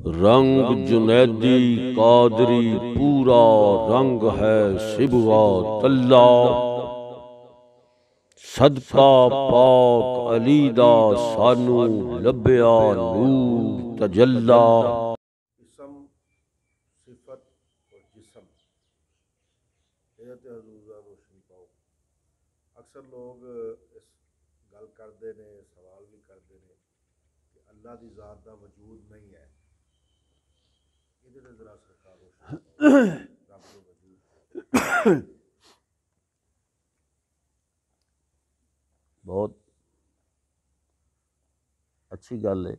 رنگ جنیدی قادری پورا رنگ ہے شبوا تلا، صدقہ پاک علی دا سانو لبیا نور تجلا۔ اسم، صفت اور جسم حضرت حضور دا روشنی پاؤ۔ اکثر لوگ اس گل کرتے ہیں، سوال بھی کرتے ہیں کہ اللہ دی ذات دا وجود نہیں ہے، یہ ذرا سرکار روشنی پاؤ رب دے وجود۔ بہت اچھی گل ہے،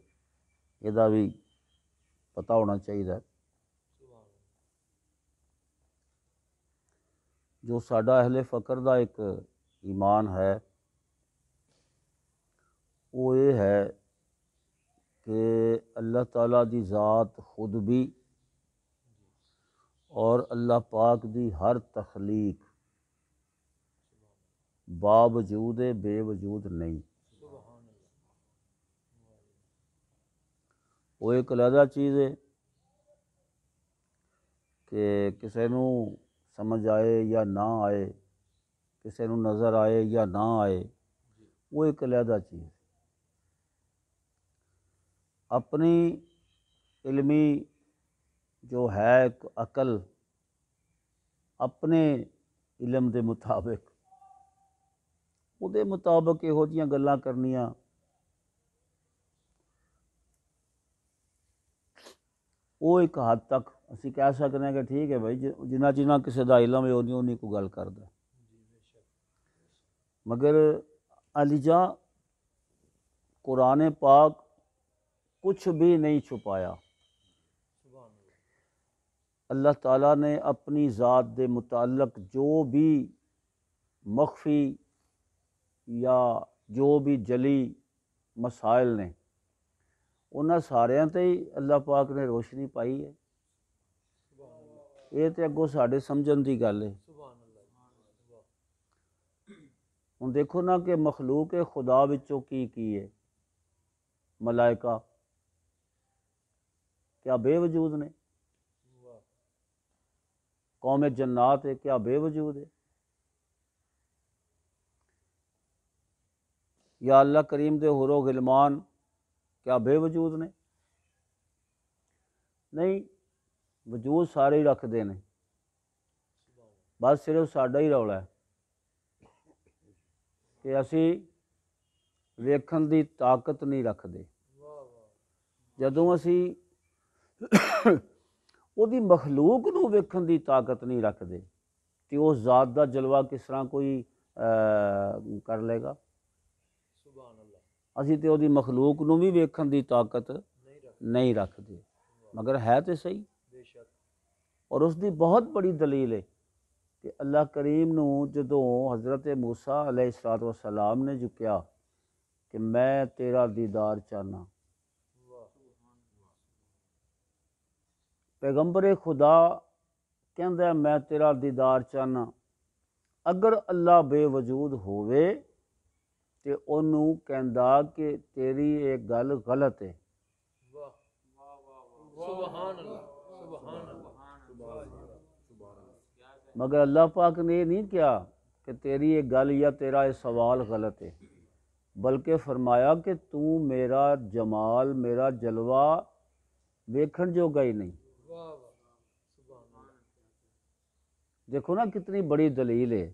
یہ بھی پتہ ہونا چاہیے۔ جو ساڈا اہل فقر دا ایک ایمان ہے وہ یہ ہے کہ اللہ تعالیٰ دی ذات خود بھی اور اللہ پاک دی ہر تخلیق باوجود بے وجود نہیں، وہ ایک علیحدہ چیز ہے کہ کسی نو سمجھ آئے یا نہ آئے، کسی نو نظر آئے یا نہ آئے، وہ ایک علیحدہ چیز۔ اپنی علمی جو ہے ایک عقل، اپنے علم دے مطابق وہ دے مطابق یہو جیاں گلاں کرنیاں وہ ایک حد تک اسی کہہ سکتے ہیں کہ ٹھیک ہے بھائی جنہ جنہ کسی دا علم ہے انہیں کو گل کردا، مگر علی جاں قرآن پاک کچھ بھی نہیں چھپایا۔ اللہ تعالیٰ نے اپنی ذات دے متعلق جو بھی مخفی یا جو بھی جلی مسائل نے انہاں ساریاں تے ہی اللہ پاک نے روشنی پائی ہے۔ یہ تے اگوں ساڈے سمجھن دی گل ہے۔ ہن دیکھو نا کہ مخلوق خدا وچوں کی ہے؟ ملائکہ کیا بے وجود نے؟ قوم جنات ہے کیا بے وجود ہے؟ یا اللہ کریم دے حور و غلمان کیا بے وجود نے؟ نہیں، وجود سارے ہی رکھتے ہیں، بس صرف ساڈا ہی رولا ہے کہ اسی ویکھن دی طاقت نہیں رکھتے۔ جدوں اسی وہ دی مخلوق نو ویکھن دی طاقت نہیں رکھتے کہ اس ذات دا جلوہ کس طرح کوئی کر لے گا؟ اسی تے وہ دی مخلوق نو بھی ویکھن دی طاقت نہیں رکھتے، مگر ہے تے صحیح۔ اور اس دی بہت بڑی دلیل ہے کہ اللہ کریم نو جدوں حضرت موسیٰ علیہ السلام نے جو کیا کہ میں تیرا دیدار چاہنا، پیغمبر خدا کہندا ہے میں تیرا دیدار چاہنا، اگر اللہ بے وجود ہووے تے انہوں کہندا کہ تیری ایک گل غلط ہے۔ مگر اللہ پاک نے یہ نہیں کیا کہ تیری ایک گل یا تیرا یہ سوال غلط ہے، بلکہ فرمایا کہ تو میرا جمال میرا جلوہ ویکھن جوگا ہی نہیں۔ دیکھو نا کتنی بڑی دلیل ہے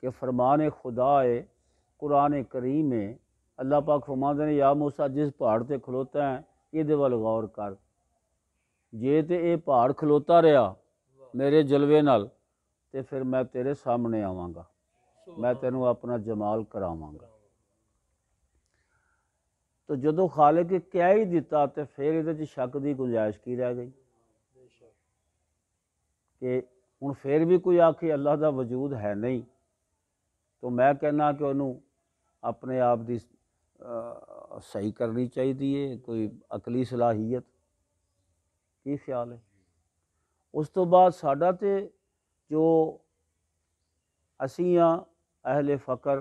کہ فرمان خدا ہے، قرآن کریم ہے۔ اللہ پاک فرماندے نے یا موسیٰ جس پہاڑ تے کھلوتا ہے یہ دے ول غور کر، جے تے اے پہاڑ کھلوتا رہا میرے جلوے نال تے پھر میں تیرے سامنے آواں گا، میں تینوں اپنا جمال کراواں گا۔ تو جدو خالق کہہ ہی دیتا تے پھر یہ شک دی گنجائش کی رہ گئی کہ ہن پھر بھی کوئی آکھے اللہ دا وجود ہے نہیں تو میں کہنا کہ انہوں اپنے آپ دی صحیح کرنی چاہیے، کوئی عقلی صلاحیت۔ کی خیال ہے؟ اس تو بعد ساڈا تے جو اسی ہاں اہل فقر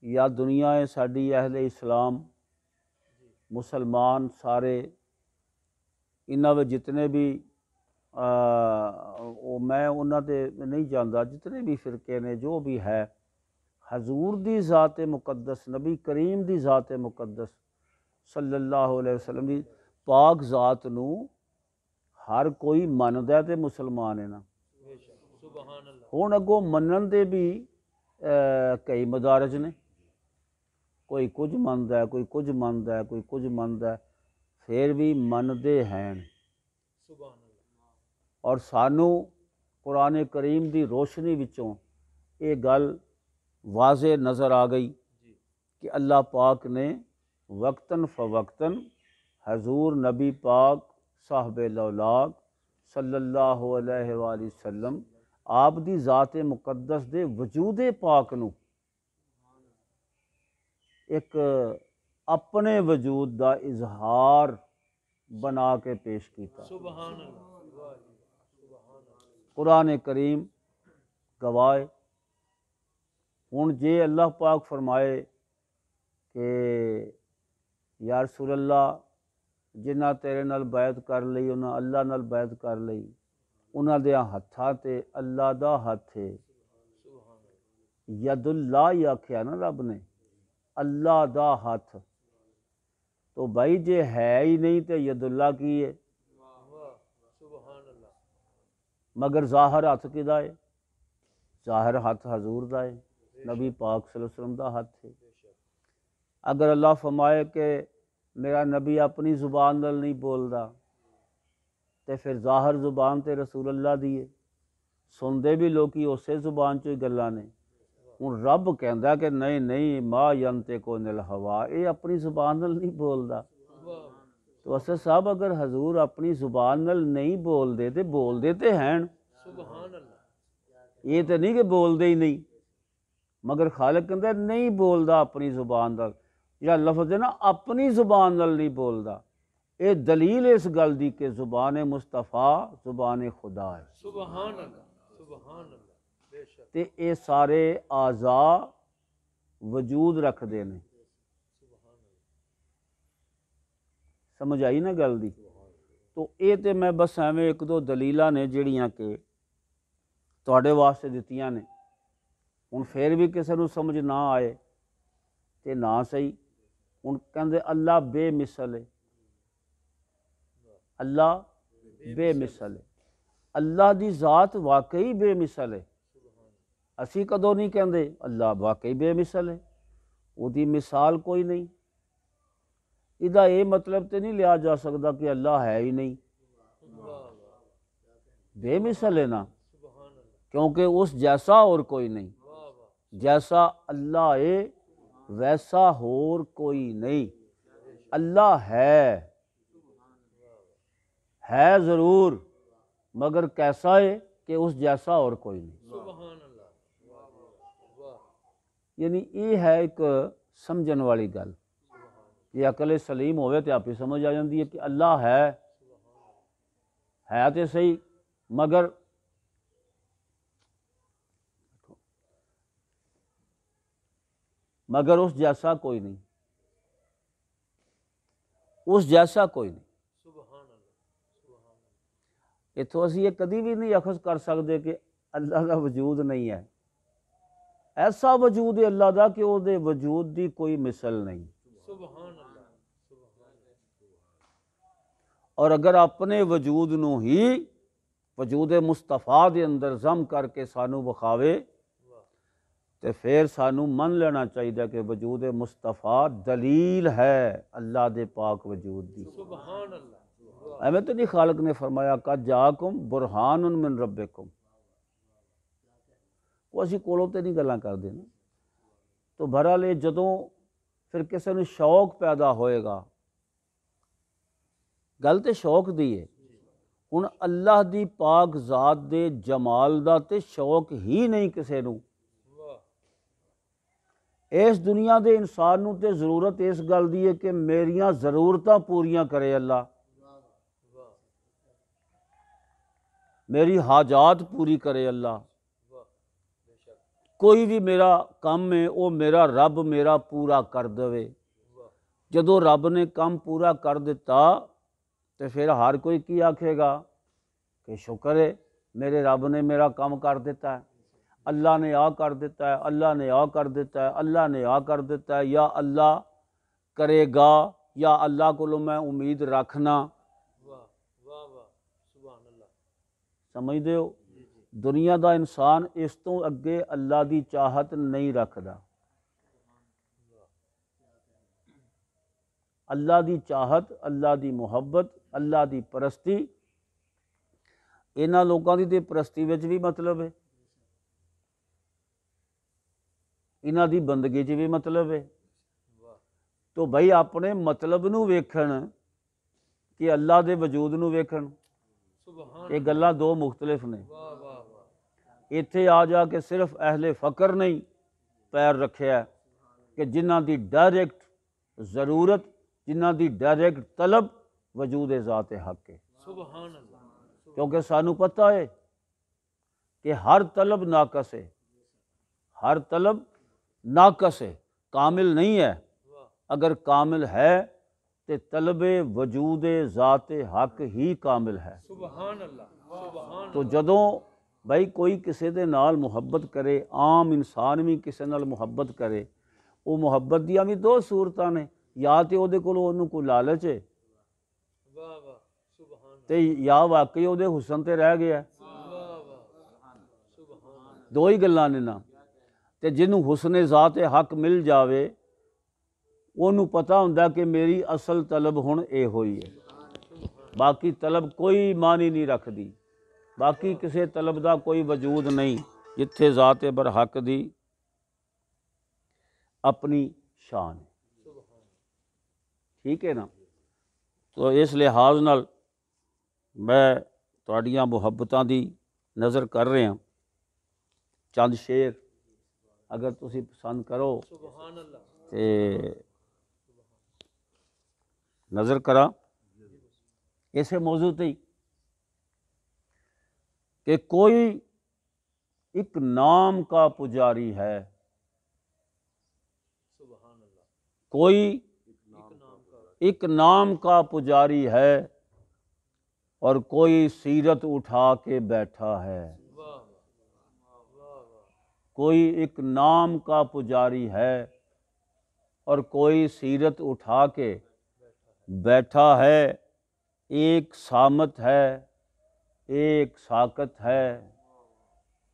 یا دنیا ہے ساڈی اہل اسلام مسلمان سارے انہاں وچ جتنے بھی میں انہاں تے نہیں جاندا، جتنے بھی فرقے نے جو بھی ہے، حضور دی ذات مقدس، نبی کریم دی ذات مقدس صلی اللہ علیہ وسلم دی پاک ذات نو ہر کوئی مندا ہے تے مسلمان ہے نا۔ ہن اگوں منن دے بھی کئی مدارج نے، کوئی کچھ مندا ہے، کوئی کچھ مندا ہے، کوئی کچھ مندا ہے، پھر بھی مندے ہیں۔ اور سانو قرآن کریم دی روشنی وچوں یہ گل واضح نظر آ گئی کہ اللہ پاک نے وقتاً فوقتاً حضور نبی پاک صاحب لولاک صلی اللہ علیہ وآلہ وسلم آپ دی ذات مقدس دے وجود پاک نو ایک اپنے وجود دا اظہار بنا کے پیش کیتا۔ قرآن کریم گواہ ہن جے اللہ پاک فرمائے کہ یا رسول اللہ جنہ تیرے نال بیعت کر لئی انہاں اللہ نال بیعت کر لئی، انہاں دے ہتھاں تے اللہ دا ہاتھ ہے، ید اللہ ہی آکھیا نا رب نے، اللہ دا ہاتھ، تو بھائی جے ہے ہی نہیں تے ید اللہ کی ہے؟ مگر ظاہر ہاتھ کدا ہے؟ ظاہر ہاتھ حضور دا ہے، نبی پاک صلی اللہ علیہ وسلم دا ہاتھ ہے۔ اگر اللہ فرمائے کہ میرا نبی اپنی زبان نال نہیں بولدا تے پھر ظاہر زبان تے رسول اللہ دی ہے، سندے بھی لوکی اسے زبان چوں ہی گلاں نے۔ ہن رب کہندا کہ نہیں نہیں ما ینطق عن الہوا، اے اپنی زبان نال نہیں بولدا۔ تو اسد صاحب اگر حضور اپنی زبان نال نہیں بولدے تے ہیں، یہ تے نہیں کہ بولدے ہی نہیں، مگر خالق کہندا نہیں بولدا اپنی زبان نال، یا لفظ ہے نا اپنی زبان نال نہیں بولدا، اے دلیل اس گل دی کہ زبان مصطفیٰ زبان خدا ہے۔ سبحان اللہ، سبحان اللہ، بے شک۔ تے اے سارے اعضاء وجود رکھدے نے۔ سمجھ آئی نا گل دی؟ تو اے تے میں بس ایویں ایک دو دلیلاں نے جڑیاں کہ تواڈے واسطے دتیاں نے، ہن پھر بھی کسے نوں سمجھ نہ آئے تے نہ صحیح۔ ہن کہندے اللہ بے مثل ہے، اللہ بے مثل ہے، اللہ دی ذات واقعی بے مثل ہے۔ اسی کدوں نہیں کہندے اللہ واقعی بے مثل ہے، وہ دی مثال کوئی نہیں۔ ادا یہ مطلب تے نہیں لیا جا سکتا کہ اللہ ہے ہی نہیں، بے مثل ہے نا، کیونکہ اس جیسا اور کوئی نہیں، جیسا اللہ ہے ویسا اور کوئی نہیں۔ اللہ ہے ضرور، مگر کیسا ہے کہ اس جیسا اور کوئی نہیں۔ یعنی یہ ہے ایک سمجھن والی گل، یہ عقل سلیم ہوئے تو آپ ہی سمجھ آ جاندی ہے کہ اللہ ہے تو صحیح، مگر اس جیسا کوئی نہیں، اس جیسا کوئی نہیں۔ اتوں اسی یہ کدی بھی نہیں اخذ کر سکتے کہ اللہ کا وجود نہیں ہے، ایسا وجود ہے اللہ دا کہ وہ دے وجود دی کوئی مثل نہیں۔ اور اگر اپنے وجود نو ہی وجود مصطفیٰ دے اندر ضم کر کے سانو بخاوے تو پھر سانو من لینا چاہیے کہ وجود مصطفیٰ دلیل ہے اللہ دے پاک وجود دی۔ ایویں تو نہیں خالق نے فرمایا قد جاءکم برہان من ربکم، وہ اسی کولوں تے نہیں گلاں کردے نا۔ تو بہرحال یہ جدوں پھر کسی نے شوق پیدا ہوئے گا، گل تے شوق دی ہے، ہن اللہ دی پاک ذات دے جمال دا تے شوق ہی نہیں کسے نوں۔ اس دنیا دے انسان نوں تے ضرورت اس گل دی ہے کہ میریاں ضرورتاں پوریاں کرے اللہ، میری حاجات پوری کرے اللہ، کوئی بھی میرا کام ہے وہ میرا رب میرا پورا کر دے۔ جدوں رب نے کام پورا کر دیتا تو پھر ہر کوئی کی آکھے گا کہ شکر ہے میرے رب نے میرا کام کر دیتا ہے، اللہ نے آ کر دیتا ہے، اللہ نے آ کر دیتا ہے، اللہ نے آ کر دیتا ہے، یا اللہ کرے گا، یا اللہ کو میں امید رکھنا۔ واہ واہ واہ سبحان اللہ۔ سمجھ دے ہو، دنیا دا انسان اس تو اگے اللہ دی چاہت نہیں رکھدا۔ اللہ دی چاہت، اللہ دی محبت، اللہ دی پرستی، انہاں لوکاں دی تے پرستی وچ بھی مطلب ہے، انہاں دی بندگی چ بھی مطلب ہے۔ تو بھائی اپنے مطلب نو ویکھن کہ اللہ دے وجود نو ویکھن، سبحان یہ گلاں دو مختلف نے۔ واہ واہ واہ ایتھے آ جا کے صرف اہل فقر نہیں پیر رکھیا ہے کہ جنہاں دی ڈائریکٹ ضرورت، جنہاں دی ڈائریکٹ طلب وجود ذات حق ہے، سبحان اللہ۔ کیونکہ سانو پتہ ہے کہ ہر طلب ناقص ہے، ہر طلب ناقص ہے، کامل نہیں ہے۔ واہ اگر کامل ہے تو طلب وجود ذات حق ہی کامل ہے۔ سبحان اللہ سبحان تو جدوں بھائی کوئی کسی دے نال محبت کرے، عام انسان بھی کسی نال محبت کرے، وہ محبت دیاں بھی دو صورتاں نے، یا تے اودے کول اونوں کوئی لالچ ہے واہ واہ سبحان تے یا واقعی اودے حسن تے رہ گیا ہے، واہ واہ سبحان دو ہی گلاں نے نا۔ تے جنوں حسن ذات حق مل جاوے اونوں پتہ ہوندا کہ میری اصل طلب ہن اے ہوئی ہے، باقی طلب کوئی معنی نہیں رکھدی، باقی کسی طلب دا کوئی وجود نہیں جتھے ذات برحق دی اپنی شان ہے۔ ٹھیک ہے نا؟ تو اس لحاظ نال میں تہاڈیاں محبتاں دی نظر کر رہا، چند شعر اگر تسی پسند کرو سبحان اللہ۔ تے نظر کرا اسے موضوع تے ہی کہ کوئی ایک نام کا پجاری ہے، سبحان اللہ۔ کوئی ایک نام کا ایک نام کا پجاری ہے اور کوئی سیرت اٹھا کے بیٹھا ہے۔ واہ واہ واہ واہ کوئی ایک نام کا پجاری ہے اور کوئی سیرت اٹھا کے بیٹھا ہے، ایک سامت ہے ایک ساکت ہے،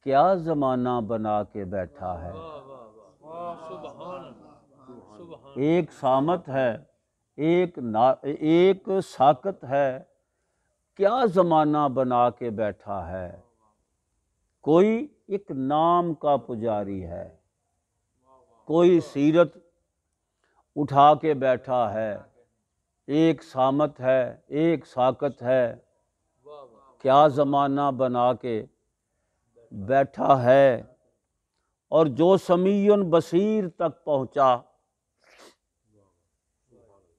کیا زمانہ بنا کے بیٹھا ہے۔ واہ واہ واہ سبحان اللہ سبحان ایک سامت ہے ایک ساکت ہے، کیا زمانہ بنا کے بیٹھا ہے۔ کوئی ایک نام کا پجاری ہے، کوئی سیرت اٹھا کے بیٹھا ہے، ایک سامت ہے ایک ساکت ہے، واہ واہ کیا زمانہ بنا کے بیٹھا ہے۔ اور جو سمیع بصیر تک پہنچا،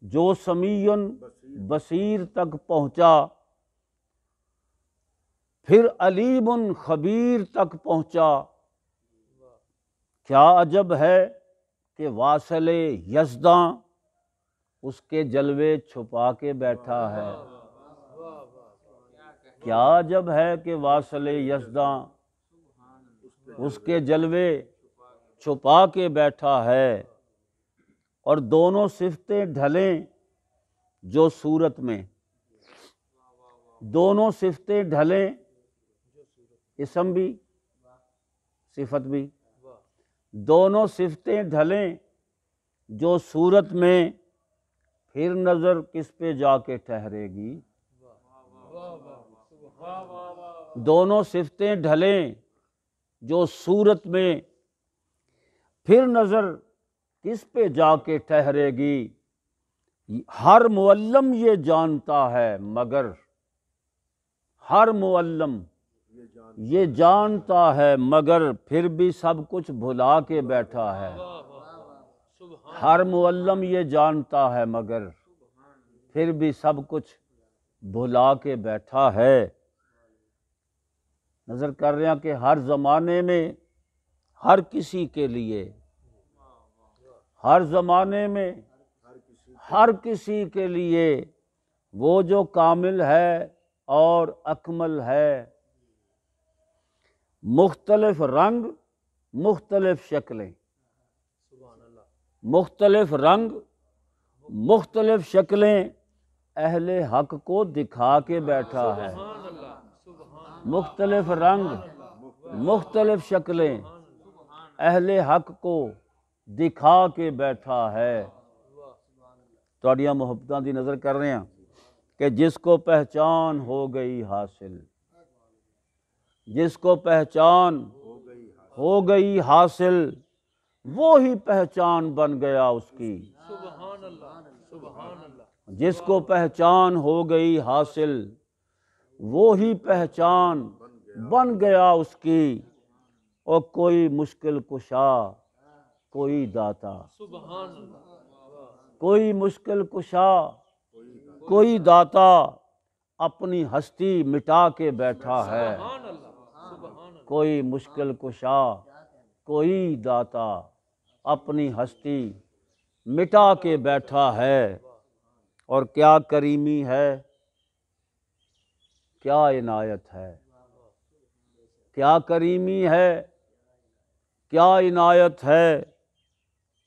جو سمیع بصیر تک پہنچا، پھر علیم خبیر تک پہنچا، کیا عجب ہے کہ واصل یزداں اس کے جلوے چھپا کے بیٹھا ہے۔ کیا عجب ہے کہ واصل یزداں اس کے جلوے چھپا کے بیٹھا ہے۔ اور دونوں صفتیں ڈھلیں جو صورت میں، دونوں صفتیں ڈھلیں، اسم بھی صفت بھی، دونوں صفتیں ڈھلیں جو صورت میں، پھر نظر کس پہ جا کے ٹھہرے گی۔ دونوں صفتیں ڈھلیں جو صورت میں، پھر نظر کس پہ جا کے ٹھہرے گی۔ ہر معلم یہ جانتا ہے مگر، ہر معلم یہ جانتا ہے مگر پھر بھی سب کچھ بھلا کے بیٹھا ہے۔ ہر معلم یہ جانتا ہے مگر پھر بھی سب کچھ بھلا کے بیٹھا ہے۔ نظر کر رہے ہیں کہ ہر زمانے میں ہر کسی کے لیے، ہر زمانے میں ہر کسی کے لیے وہ جو کامل ہے اور اکمل ہے، مختلف رنگ مختلف شکلیں، سبحان اللہ، مختلف رنگ مختلف شکلیں اہل حق کو دکھا کے بیٹھا ہے۔ سبحان اللہ، سبحان مختلف رنگ مختلف شکلیں اہل حق کو دکھا کے بیٹھا ہے۔ تھوڑیاں محبتاں دی نظر کر رہے ہیں کہ جس کو پہچان ہو گئی حاصل، جس کو پہچان ہو گئی حاصل، وہی پہچان بن گیا اس کی۔ سبحان اللہ، سبحان اللہ، جس کو پہچان ہو گئی حاصل، وہی پہچان بن گیا اس کی۔ اور کوئی مشکل کشا، کوئی داتا، سبحان اللہ، کوئی مشکل کشا، کوئی داتا اپنی ہستی مٹا کے بیٹھا ہے۔ سبحان اللہ، سبحان اللہ، کوئی مشکل کشا، کوئی داتا اپنی ہستی مٹا کے بیٹھا ہے۔ اور کیا کریمی ہے، کیا عنایت ہے، کیا کریمی ہے، کیا عنایت ہے،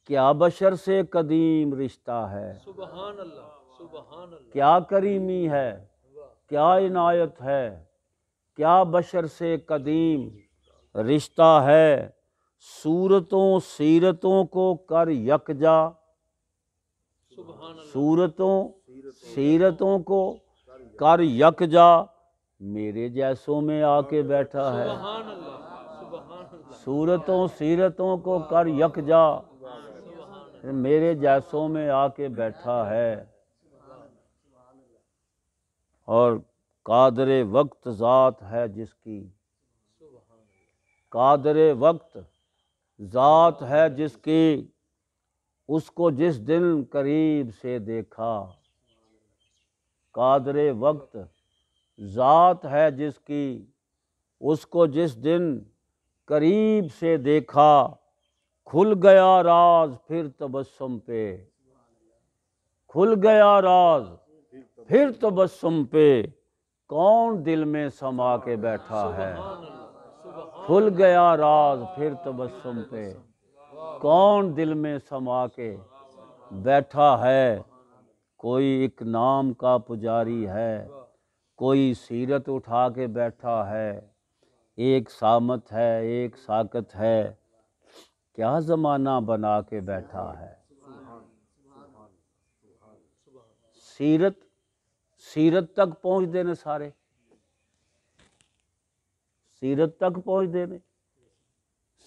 کیا بشر سے قدیم رشتہ ہے۔ سبحان اللہ، سبحان اللہ، کیا کریمی ہے، کیا عنایت ہے، کیا بشر سے قدیم رشتہ ہے۔ صورتوں سیرتوں کو کر یکجا، سبحان اللہ، صورتوں سیرتوں کو کر یکجا، میرے جیسوں میں آ کے بیٹھا ہے۔ سبحان اللہ، سبحان اللہ، صورتوں سیرتوں کو کر یکجا، میرے جیسوں میں آ کے بیٹھا ہے۔ اور قادر وقت ذات ہے جس کی، قادر وقت ذات ہے جس کی، اس کو جس دن قریب سے دیکھا۔ قادر وقت ذات ہے جس کی، اس کو جس دن قریب سے دیکھا، کھل گیا راز پھر تبسم پہ، کھل گیا راز پھر تبسم پہ، کون دل میں سما کے بیٹھا ہے۔ کھل گیا راز پھر تبسم پہ، کون دل میں سما کے بیٹھا ہے۔ کوئی ایک نام کا پجاری ہے، کوئی سیرت اٹھا کے بیٹھا ہے، ایک سامت ہے ایک ساکت ہے، کیا زمانہ بنا کے بیٹھا ہے۔ سیرت تک پہنچ دے نے سارے، سیرت تک پہنچ دے نے،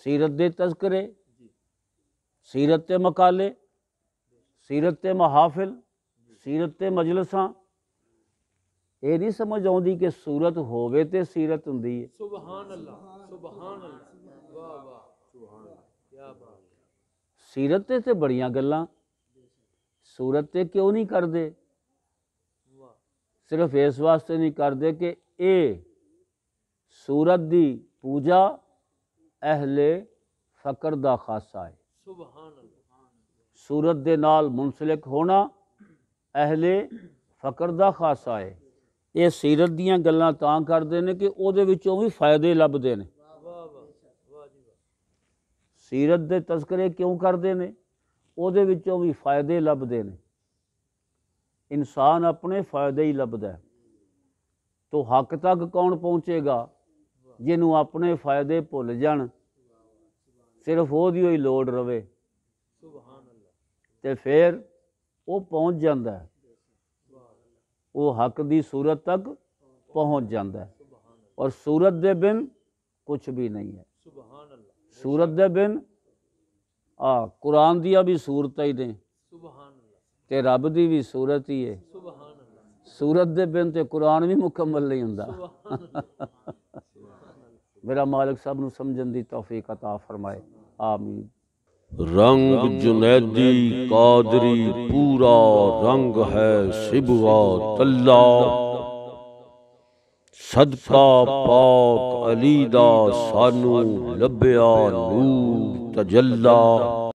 سیرت دے تذکرے، سیرت دے مقالے، سیرت دے محافل، سیرت دے مجلساں، یہ نہیں سمجھ آؤندی کہ صورت ہووے تے سیرت ہوندی ہے۔ سبحان اللہ، سبحان اللہ، واہ واہ، سبحان اللہ، کیا بات، سیرت تے بڑیاں گلاں، صورت تے کیوں نہیں کر دے؟ صرف اس واسطے نہیں کر دے کہ اے صورت دی پوجا اہل فقر دا خاصہ ہے۔ سبحان اللہ، صورت دے نال منسلک ہونا اہل فقر دا خاصہ ہے۔ یہ سیرت دیاں گلاں تاں کردے نے کہ او دے وچوں بھی فائدے لبدے نے۔ واہ واہ، واہ جی واہ، سیرت دے تذکرے کیوں کردے نے؟ او دے وچوں بھی فائدے لبدے نے۔ انسان اپنے فائدے ہی لبدا ہے، تو حق تک کون پہنچے گا جنوں اپنے فائدے بھل جان، صرف وہ دی ہوئی لوڑ رہے سبحان اللہ، تے پھر وہ پہنچ جاندا ہے، وہ حق دی صورت تک پہنچ جاندا ہے۔ اور صورت دے بن کچھ بھی نہیں ہے۔ سبحان اللہ، صورت دے بن قرآن دیا بھی صورتیں ہی نے، سبحان اللہ، تے رب دی بھی صورت ہی ہے۔ سبحان اللہ، صورت دے بن تے قرآن بھی مکمل نہیں ہوندا۔ سبحان اللہ، میرا مالک صاحب نو سمجھن دی توفیق عطا فرمائے، آمین۔ رنگ جنیدی قادری پورا رنگ ہے صبغات اللہ، صدقہ پاک علی دا سانو لبیا نور تجلی۔